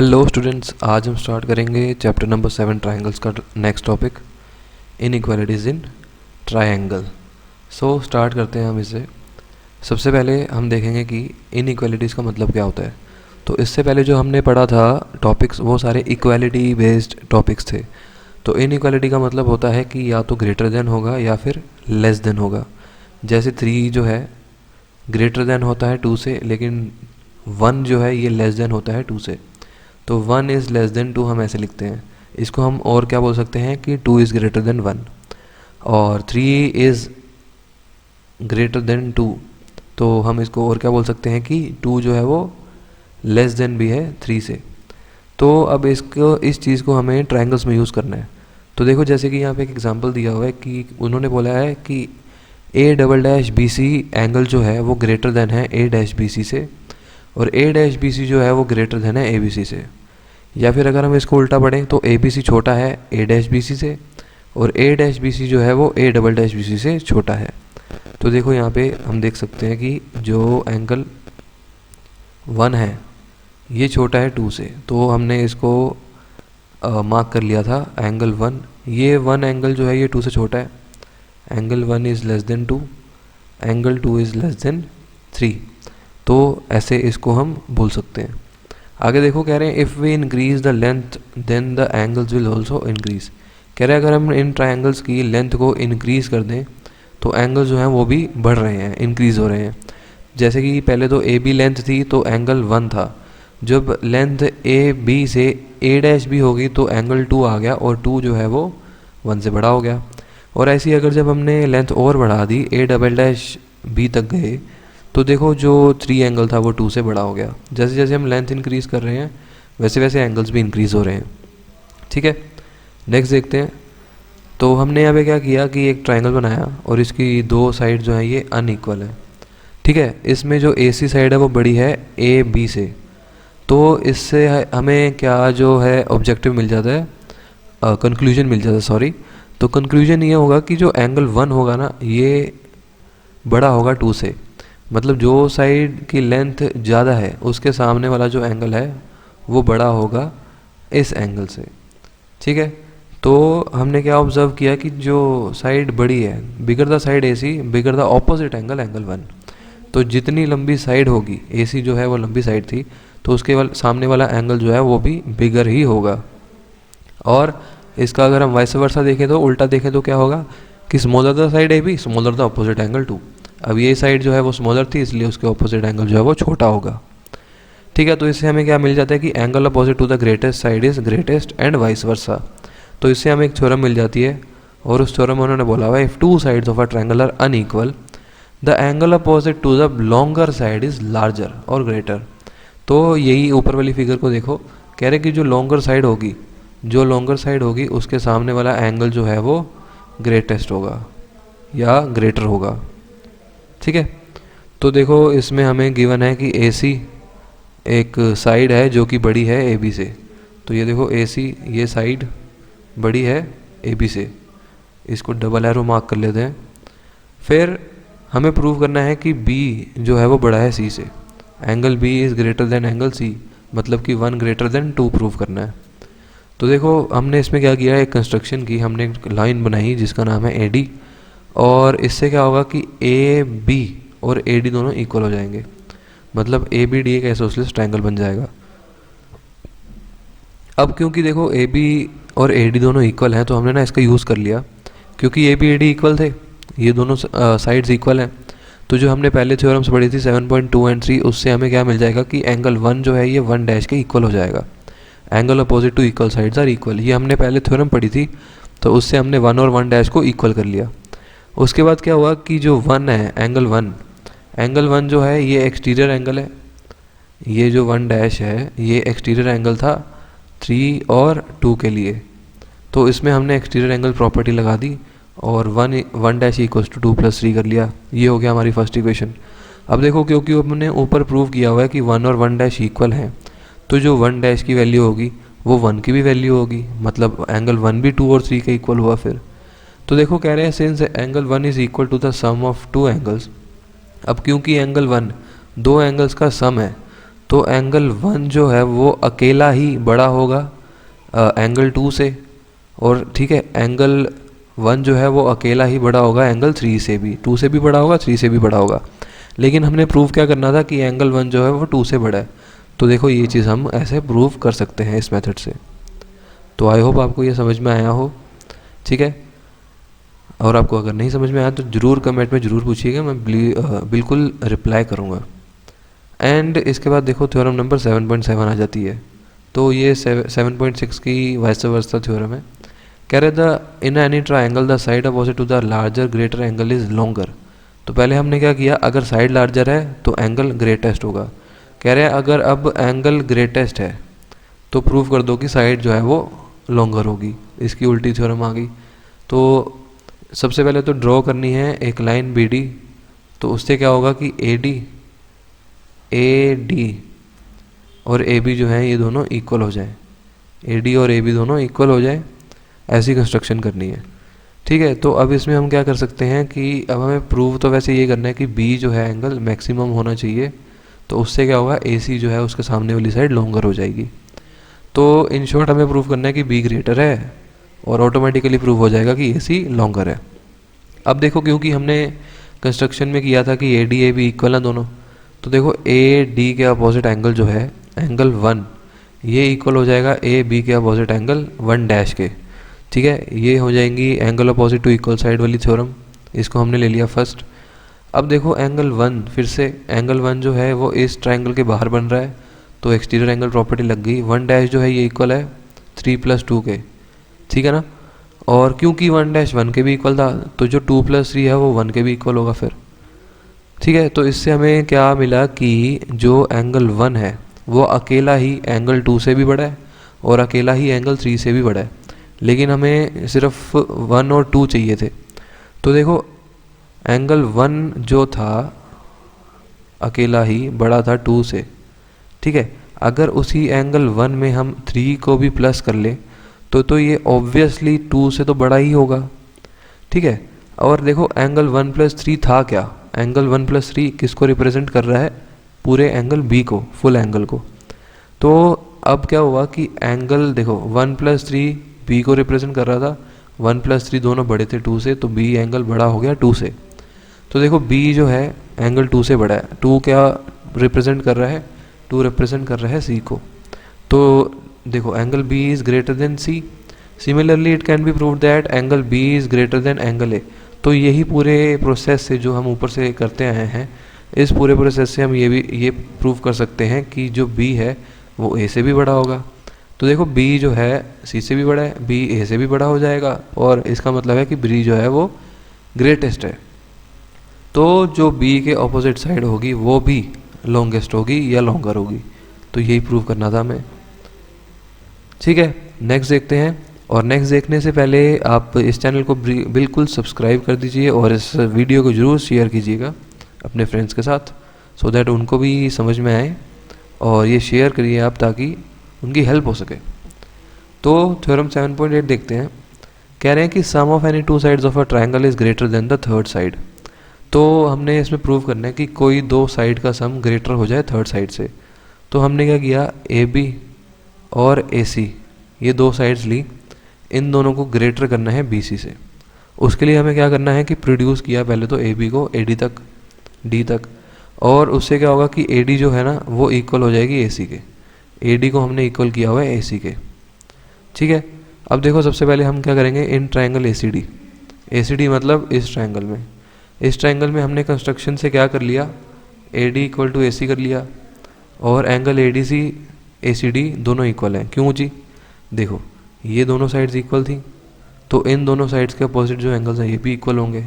Hello students, आज हम start करेंगे चैप्टर नंबर 7 ट्रायंगल्स का next topic inequalities in triangle. So start करते हैं हम इसे। सबसे पहले हम देखेंगे कि इनइक्वालिटीज़ का मतलब क्या होता है। तो इससे पहले जो हमने पढ़ा था टॉपिक्स वो सारे इक्वालिटी बेस्ड टॉपिक्स थे। तो इनइक्वालिटी का मतलब होता है कि या तो ग्रेटर देन होगा या फिर लेस देन होगा। जैसे 3 जो है ग्रेटर देन होता है 2 से, लेकिन 1 जो है ये लेस देन होता है 2 से। तो 1 इज़ लेस देन 2 हम ऐसे लिखते हैं। इसको हम और क्या बोल सकते हैं कि 2 इज़ ग्रेटर देन 1, और 3 इज़ ग्रेटर देन 2। तो हम इसको और क्या बोल सकते हैं कि 2 जो है वो लेस देन भी है 3 से। तो अब इस चीज़ को हमें ट्रायंगल्स में यूज़ करना है। तो देखो, जैसे कि यहाँ पे एक एग्जांपल दिया हुआ है कि उन्होंने बोला है कि A double dash B C angle जो है वो ग्रेटर देन है ए डैश बी सी से, और ए डैश बी सी जो है वो ग्रेटर देन है ए बी सी से। या फिर अगर हम इसको उल्टा पढ़ें तो ए बी सी छोटा है ए डैश बी सी से, और ए डैश बी सी जो है वो A double dash B C से छोटा है। तो देखो यहाँ पे हम देख सकते हैं कि जो एंगल 1 है ये छोटा है 2 से, तो हमने इसको मार्क कर लिया था एंगल 1। ये 1 एंगल जो है ये 2 से छोटा है। Angle 1 is less than 2, angle 2 is less than 3। तो ऐसे इसको हम बोल सकते हैं। आगे देखो, कह रहे हैं if we increase the length then the angles will also increase. कह रहे हैं अगर हम इन ट्रायंगल्स की लेंथ को इंक्रीज कर दें तो एंगल्स जो हैं वो भी बढ़ रहे हैं, इंक्रीज हो रहे हैं। जैसे कि पहले तो ए बी लेंथ थी तो एंगल 1 था। जब लेंथ ए बी से ए डैश बी होगी तो एंगल 2 आ गया, और 2 जो है वो 1 से बड़ा हो गया। और ऐसी अगर जब हमने लेंथ और बढ़ा दी ए डबल डैश बी तक गए तो देखो जो 3 एंगल था वो 2 से बड़ा हो गया। जैसे जैसे हम लेंथ इंक्रीज़ कर रहे हैं वैसे वैसे एंगल्स भी इंक्रीज़ हो रहे हैं। ठीक है, नेक्स्ट देखते हैं। तो हमने यहाँ पे क्या किया कि एक ट्रायंगल बनाया और इसकी 2 साइड जो है ये अनइक्वल है। ठीक है, इसमें जो ए सी साइड है वो बड़ी है ए बी से। तो इससे हमें क्या जो है ऑब्जेक्टिव मिल जाता है, कंक्लूजन मिल जाता है, सॉरी। तो कंक्लूजन ये होगा कि जो एंगल 1 होगा ना ये बड़ा होगा 2 से। मतलब जो साइड की लेंथ ज़्यादा है उसके सामने वाला जो एंगल है वो बड़ा होगा इस एंगल से। ठीक है, तो हमने क्या ऑब्जर्व किया कि जो साइड बड़ी है, bigger the side A C bigger the opposite angle angle 1। तो जितनी लंबी साइड होगी, ए सी जो है वो लंबी साइड थी, तो उसके सामने वाला एंगल जो है वो भी बिगर ही होगा। और इसका अगर हम वाइस वर्सा देखें तो उल्टा देखें तो क्या होगा कि smaller the side A B smaller the opposite angle 2। अब ये साइड जो है वो स्मॉलर थी इसलिए उसके ऑपोजिट एंगल जो है वो छोटा होगा। ठीक है, तो इससे हमें क्या मिल जाता है कि angle opposite to the greatest side is greatest and vice versa. तो इससे हमें एक थ्योरम मिल जाती है, और उस थ्योरम में उन्होंने बोला हुआ if 2 sides of a triangle are unequal the angle opposite to the longer side is larger और ग्रेटर। तो यही ऊपर वाली फिगर को देखो, कह रहे कि जो लॉन्गर साइड होगी उसके सामने वाला एंगल जो है वो ग्रेटेस्ट होगा या ग्रेटर होगा। ठीक है, तो देखो इसमें हमें गिवन है कि ए सी एक साइड है जो कि बड़ी है ए बी से। तो ये देखो ए सी ये साइड बड़ी है ए बी से, इसको डबल एरो मार्क कर लेते हैं। फिर हमें प्रूव करना है कि बी जो है वो बड़ा है सी से। Angle B is greater than angle C, मतलब कि 1 ग्रेटर देन 2 प्रूव करना है। तो देखो हमने इसमें क्या किया है, एक कंस्ट्रक्शन की, हमने एक लाइन बनाई जिसका नाम है ए डी, और इससे क्या होगा कि ए बी और ए डी दोनों इक्वल हो जाएंगे। मतलब ए बी डी एक आइसोसेलेस ट्रायंगल बन जाएगा। अब क्योंकि देखो ए बी और ए डी दोनों इक्वल हैं तो हमने ना इसका यूज़ कर लिया, क्योंकि A B A D equal थे, ये दोनों साइड्स इक्वल हैं। तो जो हमने पहले थ्योरम्स पढ़ी थी 7.2 एंड 3, उससे हमें क्या मिल जाएगा कि एंगल 1 जो है ये 1 डैश के इक्वल हो जाएगा। Angle opposite to equal sides are equal, ये हमने पहले थ्योरम पढ़ी थी, तो उससे हमने 1 और 1 डैश को इक्वल कर लिया। उसके बाद क्या हुआ कि जो 1 है एंगल 1 जो है ये एक्सटीरियर एंगल है। ये जो 1 डैश है ये एक्सटीरियर एंगल था 3 और 2 के लिए। तो इसमें हमने एक्सटीरियर एंगल प्रॉपर्टी लगा दी और 1 डैश इक्वल्स टू 2 + 3 कर लिया। ये हो गया हमारी फर्स्ट इक्वेशन। अब देखो, क्योंकि हमने ऊपर प्रूव किया हुआ है कि 1 और 1 डैश इक्वल हैं, तो जो 1 डैश की वैल्यू होगी वो 1 की भी वैल्यू होगी, मतलब एंगल 1 भी 2 और 3 के इक्वल हुआ फिर। तो देखो कह रहे हैं since angle 1 is equal to the sum of 2 angles. अब क्योंकि एंगल 1 2 एंगल्स का सम है, तो एंगल 1 जो है वो अकेला ही बड़ा होगा एंगल 2 से, और ठीक है एंगल 1 जो है वो अकेला ही बड़ा होगा एंगल 3 से भी, 2 से भी बड़ा होगा 3 से भी बड़ा होगा। लेकिन हमने प्रूव क्या करना था कि एंगल 1 जो है वो 2 से बड़ा है। तो देखो ये चीज़ हम ऐसे प्रूव कर सकते हैं इस मेथड से। तो आई होप आपको ये समझ में आया हो, ठीक है। और आपको अगर नहीं समझ में आया तो ज़रूर कमेंट में ज़रूर पूछिएगा, मैं बिल्कुल रिप्लाई करूँगा। एंड इसके बाद देखो थ्योरम नंबर 7.7 आ जाती है। तो ये 7.6 की वाइस वर्सा थ्योरम है। कह रहे the in any triangle the side opposite to the larger greater angle is longer. तो पहले हमने क्या किया, अगर साइड लार्जर है तो एंगल ग्रेटेस्ट होगा। कह रहे हैं अगर अब एंगल ग्रेटेस्ट है तो प्रूव कर दो कि साइड जो है वो लॉन्गर होगी। इसकी उल्टी थ्योरम आ गई। तो सबसे पहले तो ड्रॉ करनी है एक लाइन बी डी। तो उससे क्या होगा कि ए डी और ए बी जो है ये दोनों इक्वल हो जाए, ए डी और ए बी दोनों इक्वल हो जाए, ऐसी कंस्ट्रक्शन करनी है, ठीक है। तो अब इसमें हम क्या कर सकते हैं कि अब हमें प्रूव तो वैसे ये करना है कि बी जो है एंगल मैक्सिमम होना चाहिए। तो उससे क्या होगा, ए सी जो है उसके सामने वाली साइड लॉन्गर हो जाएगी। तो इन शॉर्ट हमें प्रूव करना है कि बी ग्रेटर है और ऑटोमेटिकली प्रूव हो जाएगा कि ए सी लॉन्गर है। अब देखो क्योंकि हमने कंस्ट्रक्शन में किया था कि A D A B equal है दोनों, तो देखो ए डी के अपोजिट एंगल जो है एंगल 1 ये इक्वल हो जाएगा ए बी के अपोजिट एंगल 1 डैश के, ठीक है। ये हो जाएंगी angle opposite to equal side वाली थ्योरम, इसको हमने ले लिया फर्स्ट। अब देखो एंगल 1, फिर से एंगल 1 जो है वो इस ट्राइंगल के बाहर बन रहा है, तो एक्सटीरियर एंगल प्रॉपर्टी लग गई। 1 डैश जो है ये इक्वल है 3 + 2 के, ठीक है ना। और क्योंकि 1 डैश 1 के भी इक्वल था तो जो 2 + 3 है वो 1 के भी इक्वल होगा फिर, ठीक है। तो इससे हमें क्या मिला कि जो एंगल 1 है वो अकेला ही एंगल 2 से भी बड़ा है और अकेला ही एंगल 3 से भी बड़ा है, लेकिन हमें सिर्फ 1 और 2 चाहिए थे। तो देखो एंगल 1 जो था अकेला ही बड़ा था 2 से, ठीक है। अगर उसी एंगल 1 में हम 3 को भी प्लस कर ले तो ये ऑब्वियसली 2 से तो बड़ा ही होगा, ठीक है। और देखो एंगल 1 + 3 था क्या, एंगल 1 + 3 किसको रिप्रेजेंट कर रहा है, पूरे एंगल बी को, फुल एंगल को। तो अब क्या हुआ कि एंगल देखो 1 + 3 बी को रिप्रेजेंट कर रहा था, 1 + 3 दोनों बड़े थे 2 से, तो बी एंगल बड़ा हो गया 2 से। तो देखो बी जो है एंगल 2 से बड़ा है, 2 क्या रिप्रेजेंट कर रहा है, 2 रिप्रेजेंट कर रहा है सी को। तो देखो angle B is greater than C. Similarly it can be prove that angle B is greater than angle A. तो यही पूरे प्रोसेस से जो हम ऊपर से करते आए हैं, इस पूरे प्रोसेस से हम ये प्रूव कर सकते हैं कि जो बी है वो ए से भी बड़ा होगा। तो देखो बी जो है सी से भी बड़ा है, बी ए से भी बड़ा हो जाएगा, और इसका मतलब है कि बी जो है वो ग्रेटेस्ट है। तो जो बी के ऑपोजिट साइड होगी वो भी लॉन्गेस्ट होगी या लॉन्गर होगी। तो यही प्रूव करना था हमें, ठीक है। नेक्स्ट देखते हैं, और नेक्स्ट देखने से पहले आप इस चैनल को बिल्कुल सब्सक्राइब कर दीजिए और इस वीडियो को ज़रूर शेयर कीजिएगा अपने फ्रेंड्स के साथ, सो दैट उनको भी समझ में आए, और ये शेयर करिए आप ताकि उनकी हेल्प हो सके। तो थ्योरम 7.8 देखते हैं। कह रहे हैं कि sum of any 2 sides of a triangle is greater than the third side. तो हमने इसमें प्रूव करना है कि कोई 2 साइड का सम ग्रेटर हो जाए थर्ड साइड से। तो हमने क्या किया, ए बी और ए सी ये 2 साइड्स ली, इन दोनों को ग्रेटर करना है बी सी से। उसके लिए हमें क्या करना है कि प्रोड्यूस किया पहले तो ए बी को ए डी तक, डी तक, और उससे क्या होगा कि ए डी जो है ना वो इक्वल हो जाएगी ए सी के। ए डी को हमने इक्वल किया हुआ है ए सी के, ठीक है। अब देखो सबसे पहले हम क्या करेंगे, in triangle A C D मतलब इस ट्राइंगल में हमने कंस्ट्रक्शन से क्या कर लिया, A D equal to A C कर लिया, और angle A D C A C D दोनों इक्वल हैं। क्यों जी, देखो ये दोनों साइड्स इक्वल थी, तो इन दोनों साइड्स के अपोजिट जो एंगल्स हैं ये भी इक्वल होंगे।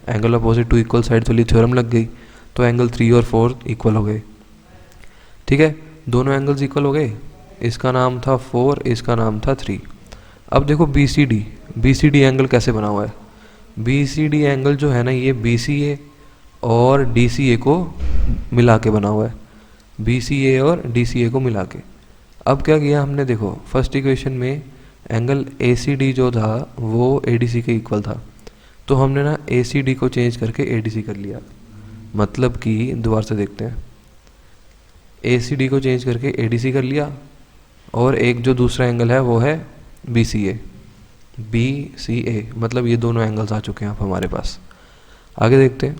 Angle opposite to equal sides वाली थ्योरम लग गई, तो एंगल 3 और 4 इक्वल हो गए, ठीक है। दोनों एंगल्स इक्वल हो गए, इसका नाम था 4, इसका नाम था 3। अब देखो बी सी डी एंगल कैसे बना हुआ है। बी सी डी एंगल जो है ना ये बी सी ए और डी सी ए को मिला के बना हुआ है, बी सी ए और डी सी ए को मिला के। अब क्या किया हमने, देखो फर्स्ट इक्वेशन में एंगल ए सी डी जो था वो ए डी सी के इक्वल था, तो हमने ना ए सी डी को चेंज करके ए डी सी कर लिया। मतलब कि दोबारा से देखते हैं, ACD को चेंज करके ADC कर लिया, और एक जो दूसरा एंगल है वो है BCA, मतलब ये दोनों एंगल्स आ चुके हैं अब हमारे पास। आगे देखते हैं।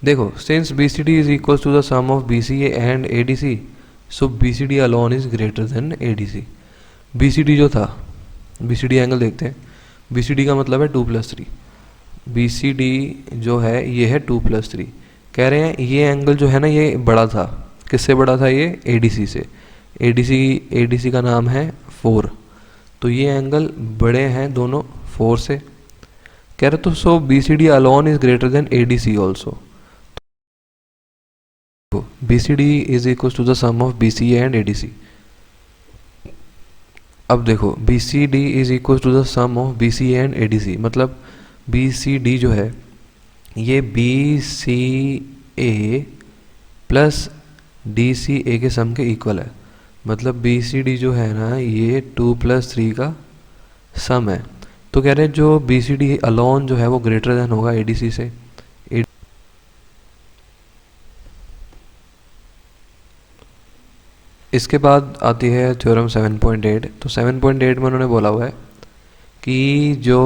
देखो, since BCD is equal to the sum of BCA and ADC, so BCD alone is greater than ADC। BCD जो था, BCD एंगल देखते हैं। BCD का मतलब है 2+3। BCD जो है ये है 2+3। कह रहे हैं ये एंगल जो है ना ये बड़ा था, किससे बड़ा था ये? ADC से। ADC का नाम है 4, तो ये एंगल बड़े हैं दोनों 4 से। कह रहे तो so BCD alone is greater than ADC also. BCD is equal to the sum of BCA and ADC। अब देखो, BCD is equal to the sum of BCA and ADC, मतलब BCD जो है ये BCA प्लस DCA के सम के equal है। मतलब BCD जो है ना ये 2+3 का सम है। तो कह रहे हैं जो BCD अलोन जो है वो ग्रेटर देन होगा ADC से। इसके बाद आती है थ्योरम 7.8। तो 7.8 में उन्होंने बोला हुआ है कि जो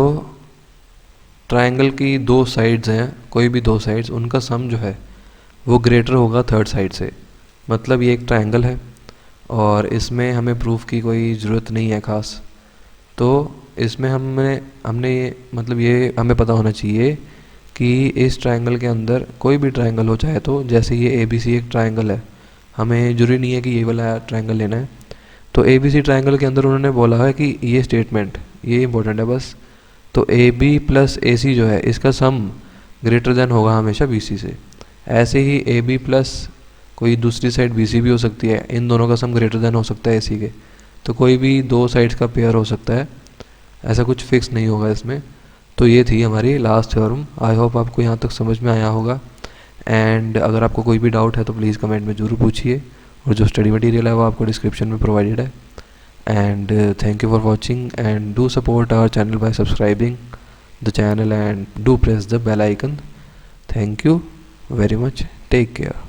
ट्रायंगल की दो साइड्स हैं, कोई भी दो साइड्स, उनका सम जो है वो ग्रेटर होगा थर्ड साइड से। मतलब ये एक ट्रायंगल है और इसमें हमें प्रूफ की कोई ज़रूरत नहीं है ख़ास। तो इसमें हमने ये मतलब ये हमें पता होना चाहिए कि इस ट्रायंगल के अंदर कोई भी ट्रायंगल हो, चाहे तो जैसे ये ABC एक ट्रायंगल है, हमें जरूरी नहीं है कि ये वाला ट्रायंगल लेना है। तो ABC ट्रायंगल के अंदर उन्होंने बोला है कि ये स्टेटमेंट, ये इंपॉर्टेंट है बस। तो AB प्लस AC जो है इसका सम ग्रेटर देन होगा हमेशा BC से। ऐसे ही AB प्लस कोई दूसरी साइड BC भी हो सकती है, इन दोनों का सम ग्रेटर देन हो सकता है AC के। तो कोई भी दो साइड्स का पेयर हो सकता है, ऐसा कुछ फिक्स नहीं होगा इसमें। तो ये थी हमारी लास्ट थ्योरम। आई होप आपको यहाँ तक समझ में आया होगा। एंड अगर आपको कोई भी डाउट है तो प्लीज़ कमेंट में ज़रूर पूछिए, और जो स्टडी मटेरियल है वो आपको डिस्क्रिप्शन में प्रोवाइडेड है। And thank you for watching, and do support our channel by subscribing the channel and do press the bell icon. Thank you very much, take care.